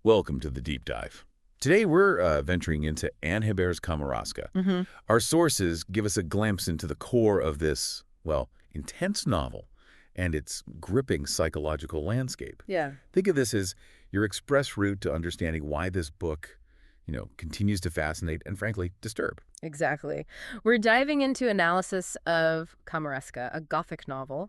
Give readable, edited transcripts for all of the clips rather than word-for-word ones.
Welcome to the deep dive. Today we're venturing into Annehebert's Kamouraska. Our sources give us a glimpse into the core of this, well, intense novel and its gripping psychological landscape. Yeah. Think of this as your express route to understanding why this book, continues to fascinate and, frankly, disturb. Exactly. We're diving into analysis of Kamouraska, a Gothic novel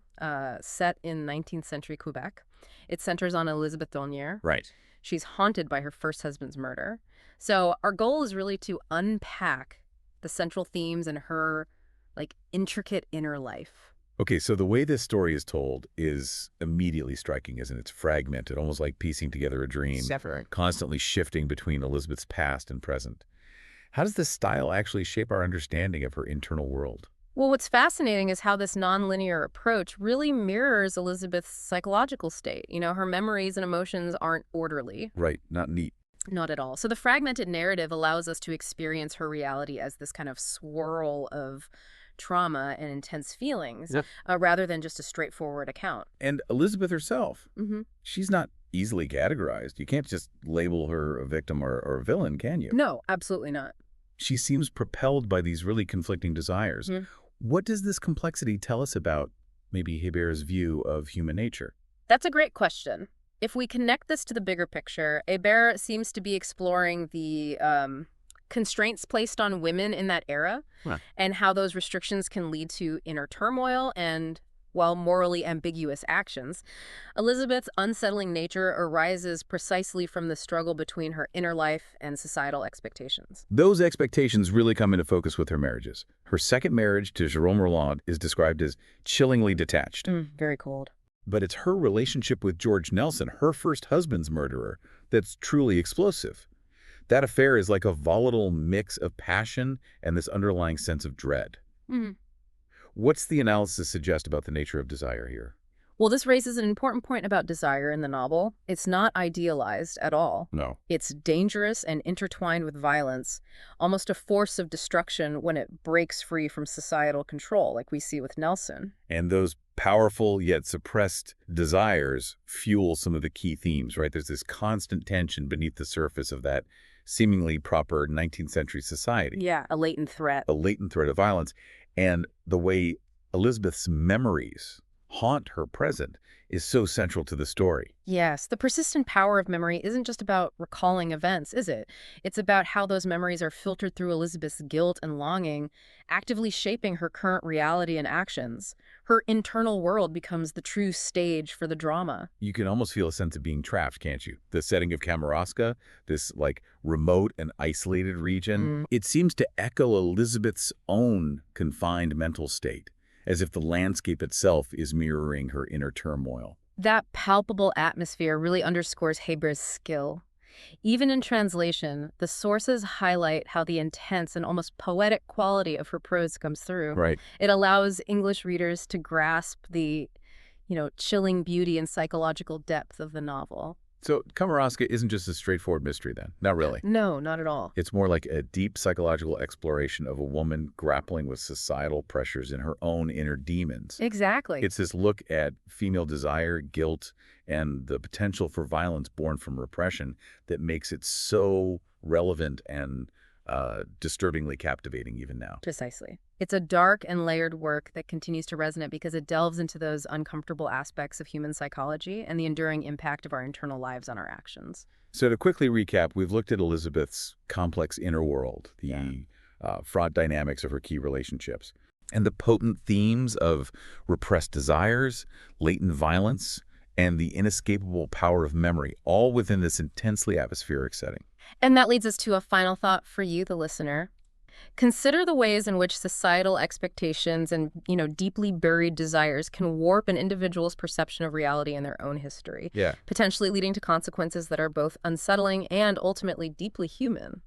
set in 19th century Quebec. It centers on Élisabeth Donnier. Right. She's haunted by her first husband's murder. So our goal is really to unpack the central themes in her, intricate inner life. Okay, so the way this story is told is immediately striking, isn't it? It's fragmented, almost like piecing together a dream, constantly shifting between Elizabeth's past and present. How does this style actually shape our understanding of her internal world? Well, what's fascinating is how this nonlinear approach really mirrors Elizabeth's psychological state. Her memories and emotions aren't orderly. Right, not neat. Not at all. So the fragmented narrative allows us to experience her reality as this kind of swirl of trauma and intense feelings, rather than just a straightforward account. And Elizabeth herself, she's not easily categorized. You can't just label her a victim or a villain, can you? No, absolutely not. She seems propelled by these really conflicting desires. What does this complexity tell us about maybe Hébert's view of human nature? That's a great question. If we connect this to the bigger picture, Hébert seems to be exploring the constraints placed on women in that era and how those restrictions can lead to inner turmoil and, morally ambiguous actions. Elizabeth's unsettling nature arises precisely from the struggle between her inner life and societal expectations. Those expectations really come into focus with her marriages. Her second marriage to Jérôme Roland is described as chillingly detached. Very cold. But it's her relationship with George Nelson, her first husband's murderer, that's truly explosive. That affair is like a volatile mix of passion and this underlying sense of dread. What's the analysis suggest about the nature of desire here? Well, this raises an important point about desire in the novel. It's not idealized at all. No. It's dangerous and intertwined with violence, almost a force of destruction when it breaks free from societal control, like we see with Nelson. And those powerful yet suppressed desires fuel some of the key themes, right? There's this constant tension beneath the surface of that seemingly proper 19th century society. Yeah, a latent threat. A latent threat of violence. And the way Elizabeth's memories haunt her present is so central to the story. Yes, the persistent power of memory isn't just about recalling events, is it? It's about how those memories are filtered through Elizabeth's guilt and longing, actively shaping her current reality and actions. Her internal world becomes the true stage for the drama. You can almost feel a sense of being trapped, can't you? The setting of Kamouraska, this remote and isolated region, it seems to echo Elizabeth's own confined mental state, as if the landscape itself is mirroring her inner turmoil. That palpable atmosphere really underscores Hébert's skill. Even in translation, the sources highlight how the intense and almost poetic quality of her prose comes through. Right. It allows English readers to grasp the, chilling beauty and psychological depth of the novel. So Kamouraska isn't just a straightforward mystery then? Not really. No, not at all. It's more like a deep psychological exploration of a woman grappling with societal pressures in her own inner demons. Exactly. It's this look at female desire, guilt, and the potential for violence born from repression that makes it so relevant and disturbingly captivating even now. Precisely. It's a dark and layered work that continues to resonate because it delves into those uncomfortable aspects of human psychology and the enduring impact of our internal lives on our actions. So to quickly recap, we've looked at Elizabeth's complex inner world, the fraught dynamics of her key relationships, and the potent themes of repressed desires, latent violence, and the inescapable power of memory, all within this intensely atmospheric setting. And that leads us to a final thought for you, the listener. Consider the ways in which societal expectations and, deeply buried desires can warp an individual's perception of reality and their own history, potentially leading to consequences that are both unsettling and ultimately deeply human.